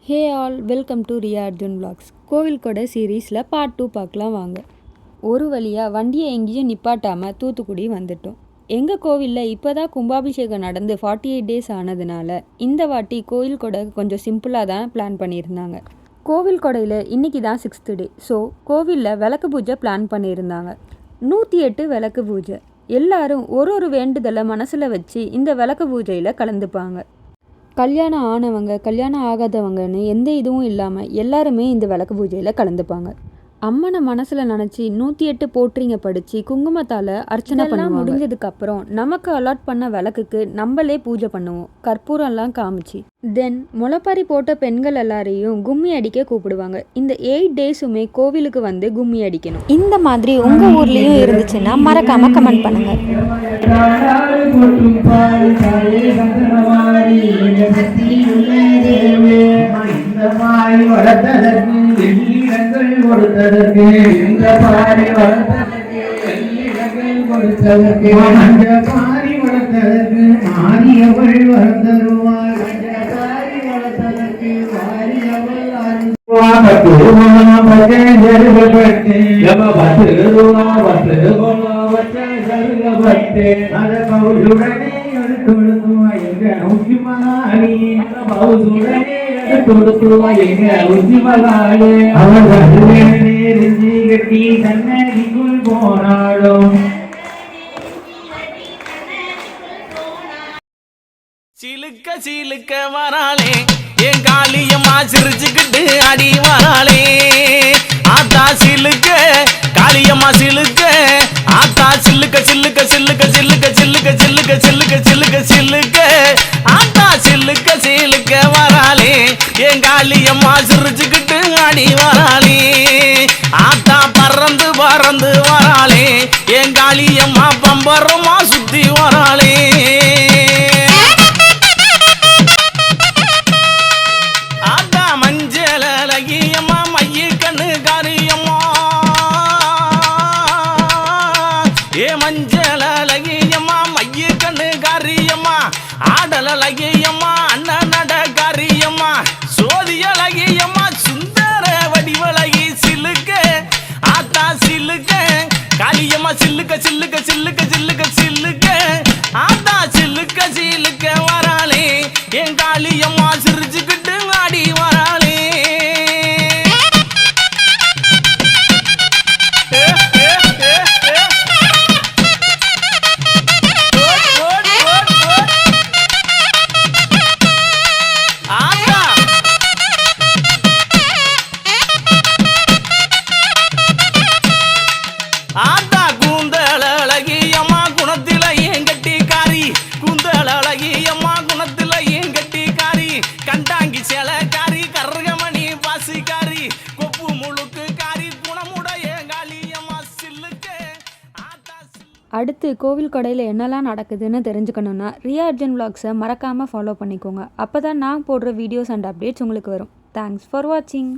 Hey all, welcome to Riya Arjun vlogs. கோவில் கொடை சீரீஸில் பார்ட் 2 பார்க்கலாம் வாங்க. ஒரு வழியாக வண்டியை எங்கேயும் நிப்பாட்டாமல் தூத்துக்குடி வந்துட்டோம். எங்கள் கோவிலில் இப்போ தான் கும்பாபிஷேகம் நடந்து 48 டேஸ் ஆனதுனால இந்த வாட்டி கோவில் கொடை கொஞ்சம் சிம்பிளாக தான் பிளான் பண்ணியிருந்தாங்க. கோவில் கொடையில் இன்றைக்கி தான் 6th டே. ஸோ கோவிலில் விளக்கு பூஜை பிளான் பண்ணியிருந்தாங்க. 108 விளக்கு பூஜை. எல்லாரும் ஒரு வேண்டுதலை மனசில் வச்சு இந்த விளக்கு பூஜையில் கலந்துப்பாங்க. கல்யாணம் ஆனவங்க கல்யாணம் ஆகாதவங்கன்னு எந்த இதுவும் இல்லாமல் எல்லாருமே இந்த விளக்கு பூஜையில் கலந்துப்பாங்க. அம்மனை மனசில் நினச்சி 108 போற்றிங்க படித்து குங்குமத்தால் அர்ச்சனை பண்ண முடிஞ்சதுக்கப்புறம் நமக்கு அலாட் பண்ண விளக்குக்கு நம்மளே பூஜை பண்ணுவோம், கற்பூரம்லாம் காமிச்சு. தென் முளைப்பாரி போட்ட பெண்கள் எல்லாரையும் கும்மி அடிக்க கூப்பிடுவாங்க. இந்த 8 டேஸுமே கோவிலுக்கு வந்து கும்மி அடிக்கணும். இந்த மாதிரி உங்கள் ஊர்லேயும் இருந்துச்சுன்னா மறக்காம கமெண்ட் பண்ணுங்க. கொடுத்ததற்கு இந்த பாரி வளர்த்ததற்கு எல்லிடங்கள் கொடுத்ததற்கு அந்த பாரி வளர்த்ததற்கு மாரியவள் வளர்ந்தருவாள். அந்த பாரி வளர்த்ததற்கு மாரியவள் போனாலும் சிலுக்க சிலுக்க வராளே என் காளியம்மா சிரிச்சுக்கிட்டு அடி வராளே. ஆத்தா சிலுக்க காளியம்மா சிலுக்க ஆத்தா சில்லுக்க சில்லுக்க சில்லுக்க சில்லுக்க சில்லுக்க சில்லுக்க சில்லுக்க சில்லுக்க சில்லுக்க ஆத்தா சில்லுக்க சிலுக்க வராளே என் காளியம்மா சிரிச்சுக்கிட்டு அடி வராளே. ஆத்தா பறந்து பறந்து வராளே என் காளியம்மா பம்பரமா சுத்தி வராளே. ஆடலகியம்மா அண்ணன் நட காரியம்மா சோதியலகியம்மா சுந்தர வடிவலகி சிலுக்க ஆத்தா சிலுக்க காளியம்மா சில்லுக்க சில்லுக்க சில்லுக்க சில்லுக்க சில்லுக்க ஆத்தா சில்லுக்க சிலுக்க வராளே என் காளியம்மா சிரிச்சுக்கிட்டு ஆடி வராளே. அடுத்து கோவில் கொடையில் என்னெல்லாம் நடக்குதுன்னு தெரிஞ்சுக்கணுன்னா ரியா அர்ஜுன் விளாக்ஸை மறக்காமல் ஃபாலோ பண்ணிக்கோங்க. அப்போ தான் நான் போடுற வீடியோஸ் அண்ட் அப்டேட்ஸ் உங்களுக்கு வரும். தேங்க்ஸ் ஃபார் வாட்சிங்.